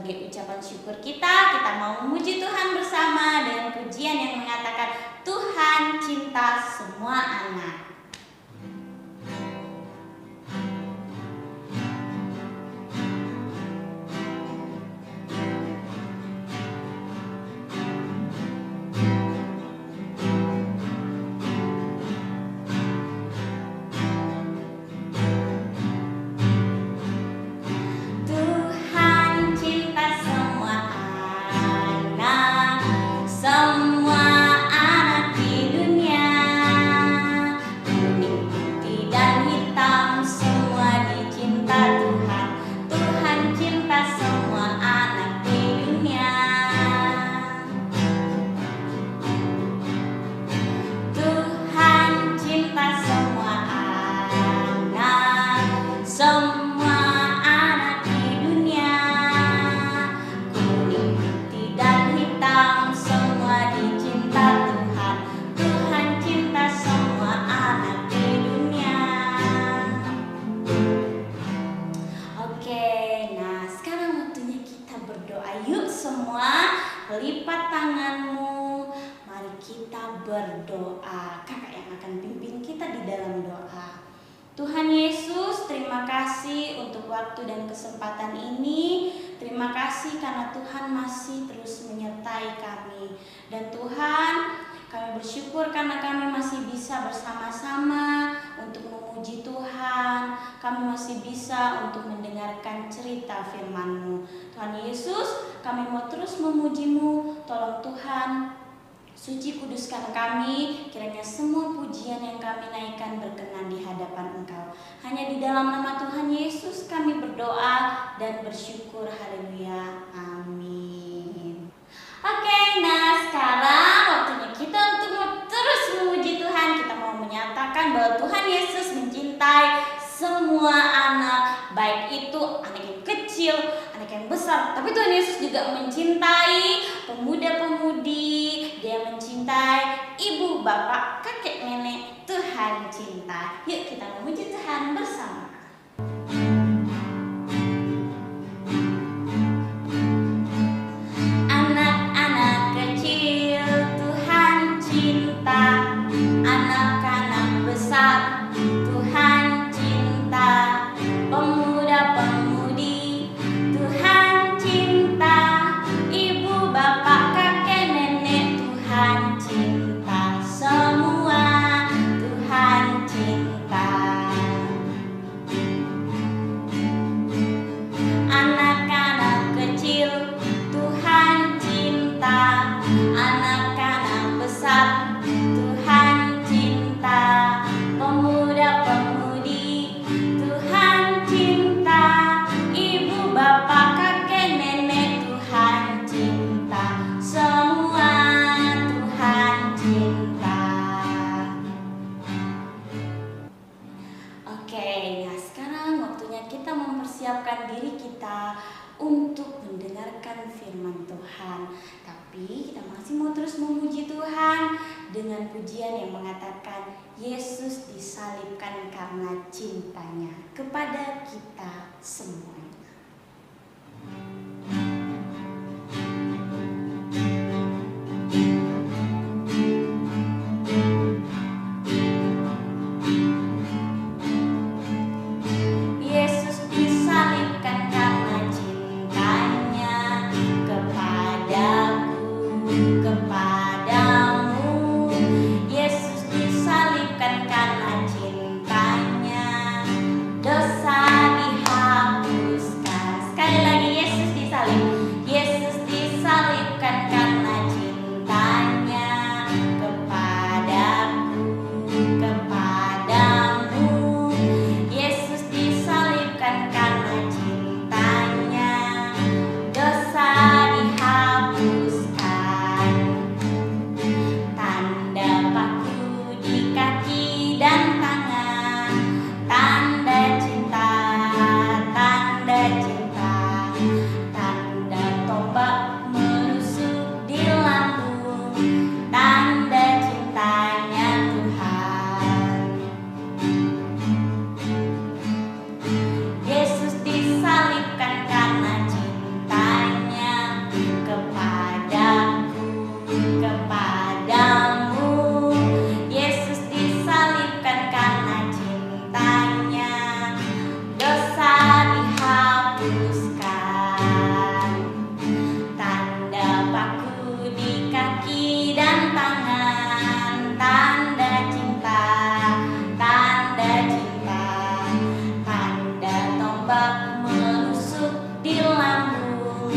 sebagai ucapan syukur kita mau memuji Tuhan bersama dengan pujian yang mengatakan Tuhan cinta semua anak. Lipat tanganmu, mari kita berdoa. Kakak yang akan pimpin kita di dalam doa. Tuhan Yesus, terima kasih untuk waktu dan kesempatan ini. Terima kasih karena Tuhan masih terus menyertai kami. Dan Tuhan, kami bersyukur karena kami masih bisa bersama-sama untuk memuji Tuhan. Kami masih bisa untuk mendengarkan cerita firman-Mu. Tuhan Yesus, kami mau terus memuji-Mu. Tolong Tuhan, suci kuduskan kami. Kiranya semua pujian yang kami naikkan berkenan di hadapan Engkau. Hanya di dalam nama Tuhan Yesus kami berdoa dan bersyukur. Haleluya. Amin. Oke, nah sekarang waktunya kita untuk terus memuji Tuhan. Kita mau menyatakan bahwa Tuhan Yesus mencintai semua anak, baik itu anak yang kecil, anak yang besar. Tapi Tuhan Yesus juga mencintai pemuda-pemudi. Dia mencintai ibu, bapak, kakek, nenek. Tuhan cinta. Yuk kita memuji Tuhan bersama. Mempersiapkan diri kita untuk mendengarkan firman Tuhan. Tapi kita masih mau terus memuji Tuhan dengan pujian yang mengatakan Yesus disalibkan karena cintanya kepada kita semuanya. Dosa dihapus ombak menusuk di lambung,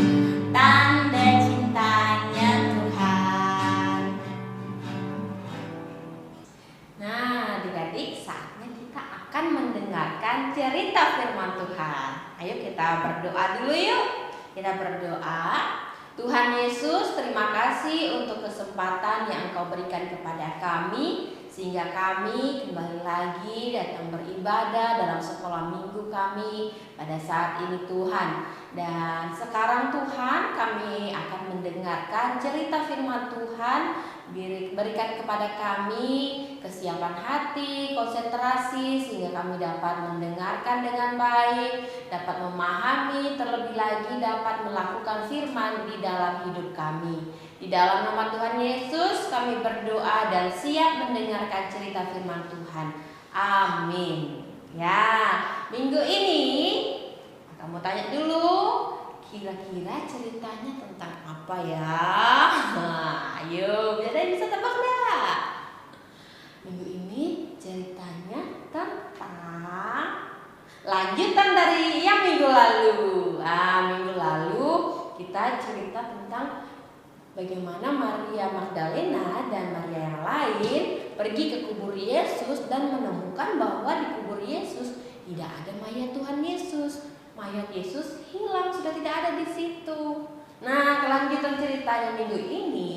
tanda cintanya Tuhan. Nah, adik-adik, saatnya kita akan mendengarkan cerita firman Tuhan. Ayo kita berdoa dulu yuk. Kita berdoa. Tuhan Yesus, terima kasih untuk kesempatan yang Engkau berikan kepada kami, sehingga kami kembali lagi datang beribadah dalam sekolah minggu kami pada saat ini Tuhan. Dan sekarang Tuhan, kami akan mendengarkan cerita firman Tuhan. Berikan kepada kami kesiapan hati, konsentrasi, sehingga kami dapat mendengarkan dengan baik, dapat memahami, terlebih lagi dapat melakukan firman di dalam hidup kami. Di dalam nama Tuhan Yesus kami berdoa dan siap mendengarkan cerita firman Tuhan. Amin. Ya, minggu ini kamu tanya dulu, kira-kira ceritanya tentang apa ya? Ayo, biar ada bisa tebak dah. Minggu ini ceritanya tentang lanjutan dari yang minggu lalu. Minggu lalu kita cerita tentang bagaimana Maria Magdalena dan Maria yang lain pergi ke kubur Yesus dan menemukan bahwa di kubur Yesus tidak ada mayat Tuhan Yesus. Mayat Yesus hilang, sudah tidak ada di situ. Nah, kelanjutan ceritanya minggu ini,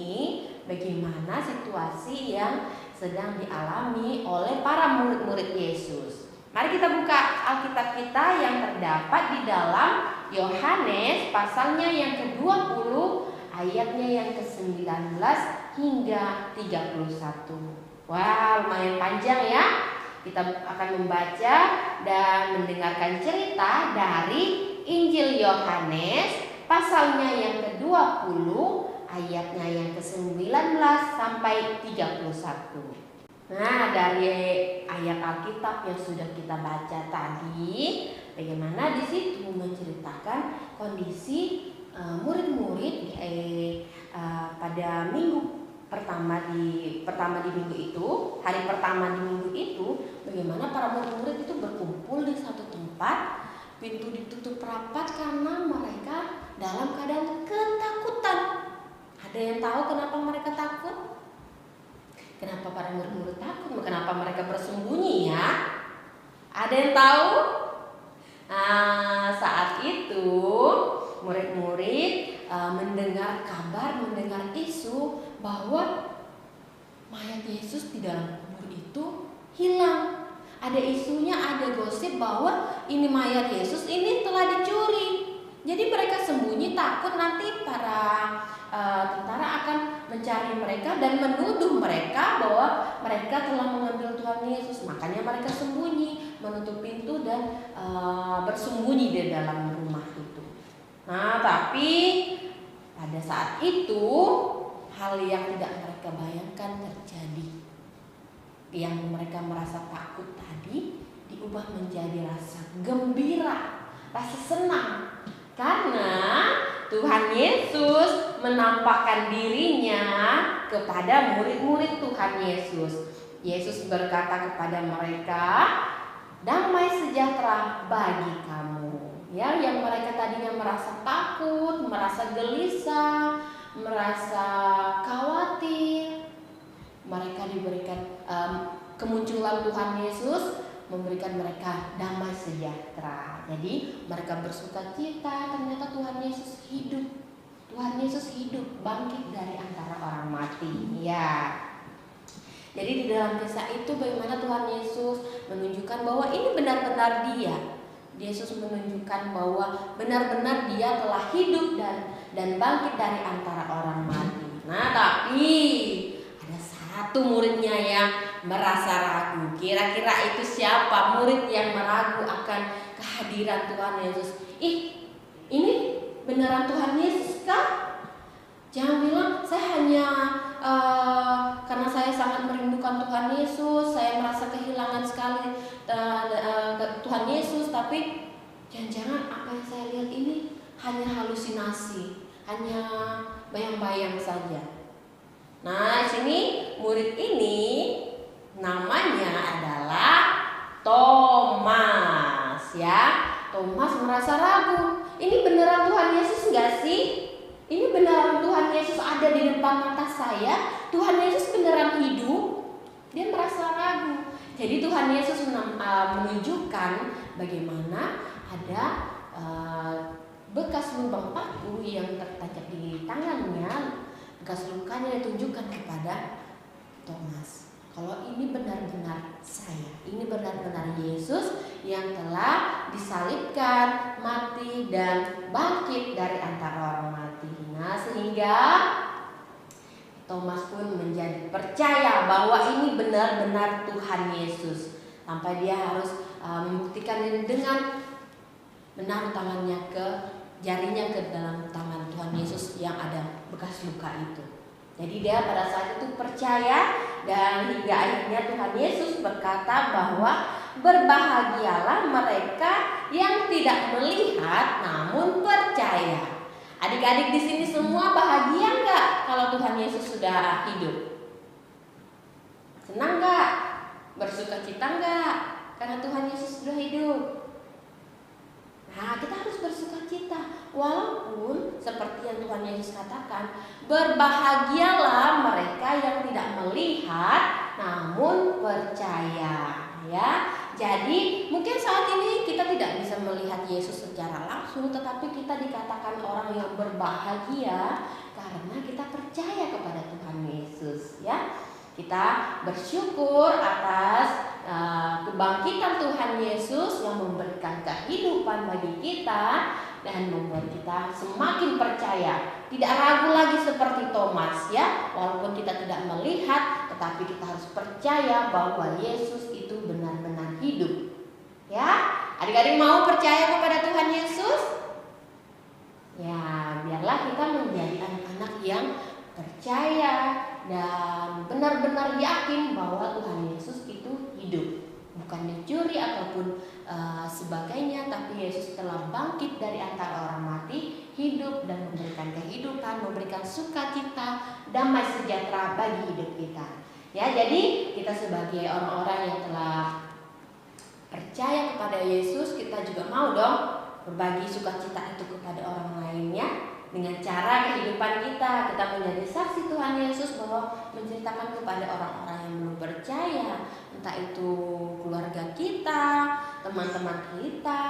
bagaimana situasi yang sedang dialami oleh para murid-murid Yesus. Mari kita buka Alkitab kita yang terdapat di dalam Yohanes pasalnya yang ke-20, ayatnya yang ke-19 hingga 31. Wah, lumayan panjang ya. Kita akan membaca dan mendengarkan cerita dari Injil Yohanes pasalnya yang ke-20, ayatnya yang ke-19 sampai 31. Nah, dari ayat Alkitab yang sudah kita baca tadi, bagaimana di situ menceritakan kondisi murid-murid pada minggu pertama di minggu itu, hari pertama di minggu itu, bagaimana para murid-murid itu berkumpul di satu tempat, pintu ditutup rapat karena mereka dalam keadaan ketakutan. Ada yang tahu kenapa mereka takut? Kenapa para murid-murid takut? Kenapa mereka bersembunyi ya? Ada yang tahu? Nah, saat itu murid-murid mendengar kabar, mendengar isu bahwa mayat Yesus di dalam kubur itu hilang. Ada isunya, ada gosip bahwa ini mayat Yesus ini telah dicuri. Jadi mereka sembunyi, takut nanti para tentara akan mencari mereka dan menuduh mereka bahwa mereka telah mengambil Tuhan Yesus. Makanya mereka sembunyi, menutup pintu dan bersembunyi di dalam rumah itu. Nah, tapi pada saat itu hal yang tidak mereka bayangkan terjadi. Yang mereka merasa takut tadi diubah menjadi rasa gembira, rasa senang. Karena Tuhan Yesus menampakkan dirinya kepada murid-murid Tuhan Yesus. Yesus berkata kepada mereka, "Damai sejahtera bagi kamu." Ya, yang mereka tadinya merasa takut, merasa gelisah, merasa khawatir, mereka diberikan kemunculan Tuhan Yesus memberikan mereka damai sejahtera. Jadi mereka bersuka cita, ternyata Tuhan Yesus hidup. Tuhan Yesus hidup, bangkit dari antara orang mati. Ya. Jadi di dalam kisah itu bagaimana Tuhan Yesus menunjukkan bahwa ini benar-benar Dia. Yesus menunjukkan bahwa benar-benar Dia telah hidup dan bangkit dari antara orang mati. Nah, tapi ada satu muridnya yang merasa ragu. Kira-kira itu siapa murid yang meragu akan kehadiran Tuhan Yesus? Ini beneran Tuhan Yesus kah? Jangan bilang saya hanya karena saya sangat merindukan Tuhan Yesus, saya merasa kehilangan sekali Tuhan Yesus, tapi jangan-jangan apa yang saya lihat ini hanya halusinasi, hanya bayang-bayang saja. Nah, sini murid ini namanya adalah Thomas, ya. Thomas merasa ragu. Ini beneran Tuhan Yesus nggak sih? Ini beneran Tuhan Yesus ada di depan mata saya? Tuhan Yesus beneran hidup? Dia merasa ragu. Jadi Tuhan Yesus menunjukkan bagaimana ada bekas lubang paku yang tertancap di tangannya. Bekas lukanya ditunjukkan kepada Thomas. Kalau ini benar-benar saya, ini benar-benar Yesus yang telah disalibkan, mati, dan bangkit dari antara orang mati. Nah, sehingga Thomas pun menjadi percaya bahwa ini benar-benar Tuhan Yesus. Sampai dia harus membuktikan dengan menaruh tangannya jarinya ke dalam tangan Tuhan Yesus yang ada bekas luka itu. Jadi dia pada saat itu percaya, dan hingga akhirnya Tuhan Yesus berkata bahwa berbahagialah mereka yang tidak melihat namun percaya. Adik-adik di sini semua bahagia nggak kalau Tuhan Yesus sudah hidup? Senang nggak? Bersuka cita nggak? Karena Tuhan Yesus sudah hidup. Nah, kita harus bersuka cita. Walaupun seperti yang Tuhan Yesus katakan, berbahagialah mereka yang tidak melihat namun percaya, ya. Jadi mungkin saat ini kita tidak bisa melihat Yesus secara langsung, tetapi kita dikatakan orang yang berbahagia karena kita percaya kepada Tuhan Yesus, ya. Kita bersyukur atas kebangkitan Tuhan Yesus yang memberikan kehidupan bagi kita dan membuat kita semakin percaya, tidak ragu lagi seperti Thomas, ya. Walaupun kita tidak melihat, tetapi kita harus percaya bahwa Yesus itu benar-benar hidup, ya. Adik-adik mau percaya kepada Tuhan Yesus? Ya, biarlah kita menjadi anak-anak yang percaya dan benar-benar yakin bahwa Tuhan Yesus itu hidup, bukan mencuri ataupun sebagainya, tapi Yesus telah bangkit dari antara orang mati, hidup dan memberikan kehidupan, memberikan sukacita, damai sejahtera bagi hidup kita. Ya, jadi kita sebagai orang-orang yang telah percaya kepada Yesus, kita juga mau dong berbagi sukacita itu kepada orang lainnya. Dengan cara kehidupan kita menjadi saksi Tuhan Yesus, bahwa menceritakan kepada orang-orang yang belum percaya, entah itu keluarga kita, teman-teman kita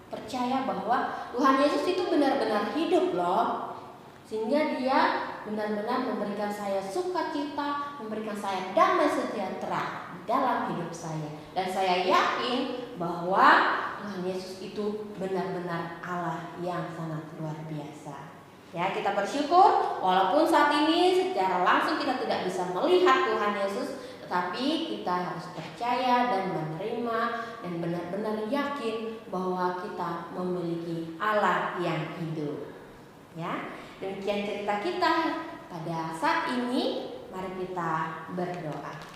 percaya bahwa Tuhan Yesus itu benar-benar hidup loh, sehingga dia benar-benar memberikan saya sukacita, memberikan saya damai sejahtera di dalam hidup saya. Dan saya yakin bahwa Tuhan Yesus itu benar-benar Allah yang sangat luar biasa. Ya, kita bersyukur walaupun saat ini secara langsung kita tidak bisa melihat Tuhan Yesus, tetapi kita harus percaya dan menerima dan benar-benar yakin bahwa kita memiliki Allah yang hidup. Ya, demikian cerita kita pada saat ini. Mari kita berdoa.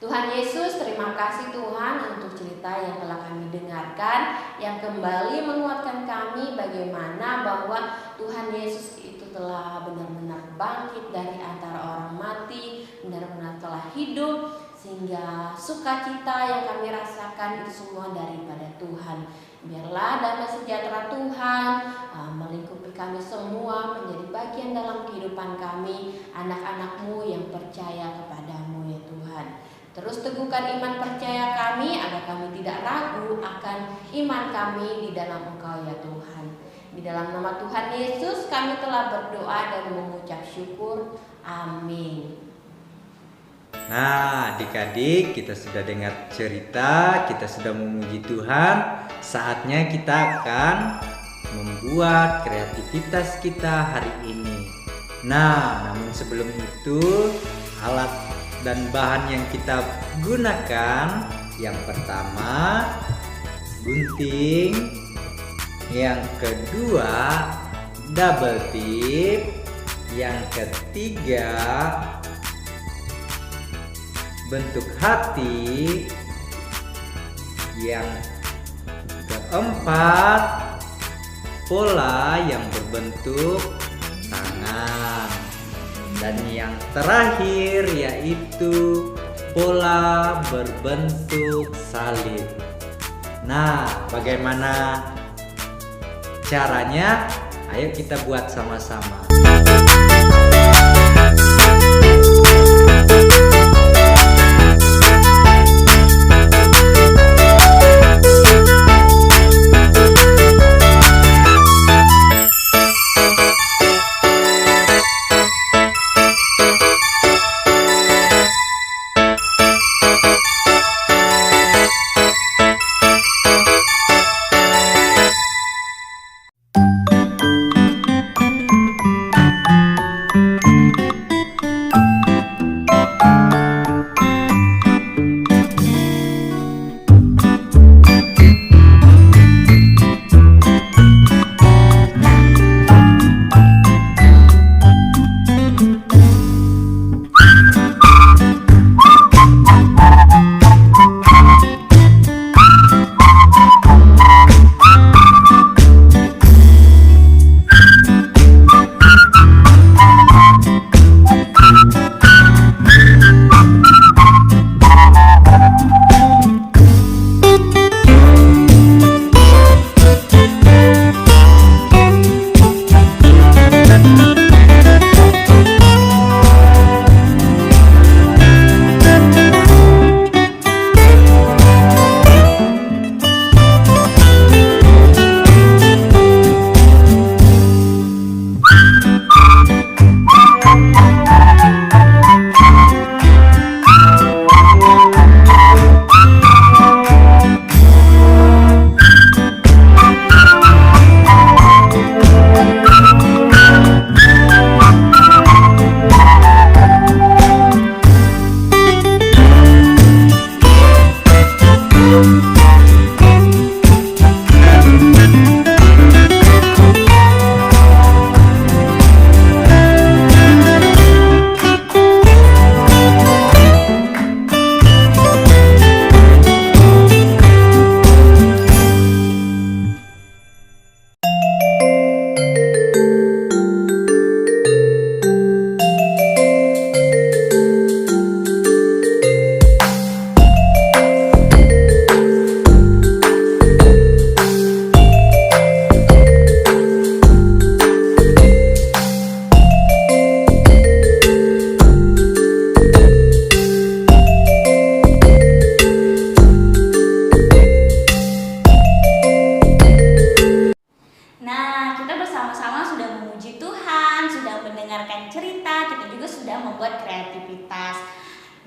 Tuhan Yesus, terima kasih Tuhan untuk cerita yang telah kami dengarkan, yang kembali menguatkan kami bagaimana bahwa Tuhan Yesus itu telah benar-benar bangkit dari antara orang mati, benar-benar telah hidup, sehingga sukacita yang kami rasakan itu semua daripada Tuhan. Biarlah damai sejahtera Tuhan melingkupi kami semua, menjadi bagian dalam kehidupan kami, anak-anak-Mu yang percaya kepadamu ya Tuhan. Terus teguhkan iman percaya kami agar kami tidak ragu akan iman kami di dalam Engkau ya Tuhan. Di dalam nama Tuhan Yesus kami telah berdoa dan mengucap syukur. Amin. Nah, adik-adik, kita sudah dengar cerita, kita sudah memuji Tuhan. Saatnya kita akan membuat kreativitas kita hari ini. Nah, namun sebelum itu, alat dan bahan yang kita gunakan, yang pertama gunting, yang kedua double tip, yang ketiga bentuk hati, yang keempat pola yang berbentuk tangan, dan yang terakhir yaitu pola berbentuk salib. Nah, bagaimana caranya? Ayo kita buat sama-sama. cerita, kita juga sudah membuat kreativitas.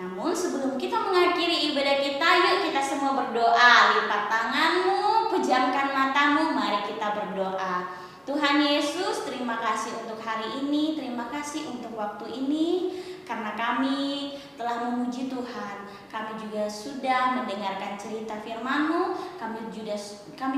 Namun sebelum kita mengakhiri ibadah kita, yuk kita semua berdoa. Lipat tanganmu, pejamkan matamu, mari kita berdoa. Tuhan Yesus, terima kasih untuk hari ini, terima kasih untuk waktu ini, karena kami telah memuji Tuhan. Kami juga sudah mendengarkan cerita firman-Mu, kami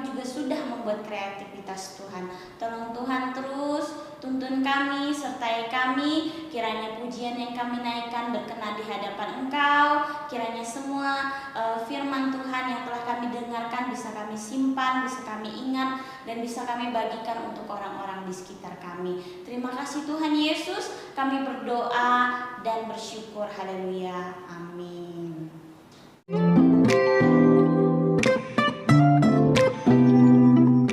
juga sudah membuat kreativitas Tuhan. Tolong Tuhan terus tuntun kami, sertai kami, kiranya pujian yang kami naikkan berkenan di hadapan Engkau, kiranya semua firman Tuhan yang telah kami dengarkan bisa kami simpan, bisa kami ingat, dan bisa kami bagikan untuk orang-orang di sekitar kami. Terima kasih Tuhan Yesus, kami berdoa dan bersyukur. Haleluya, amin.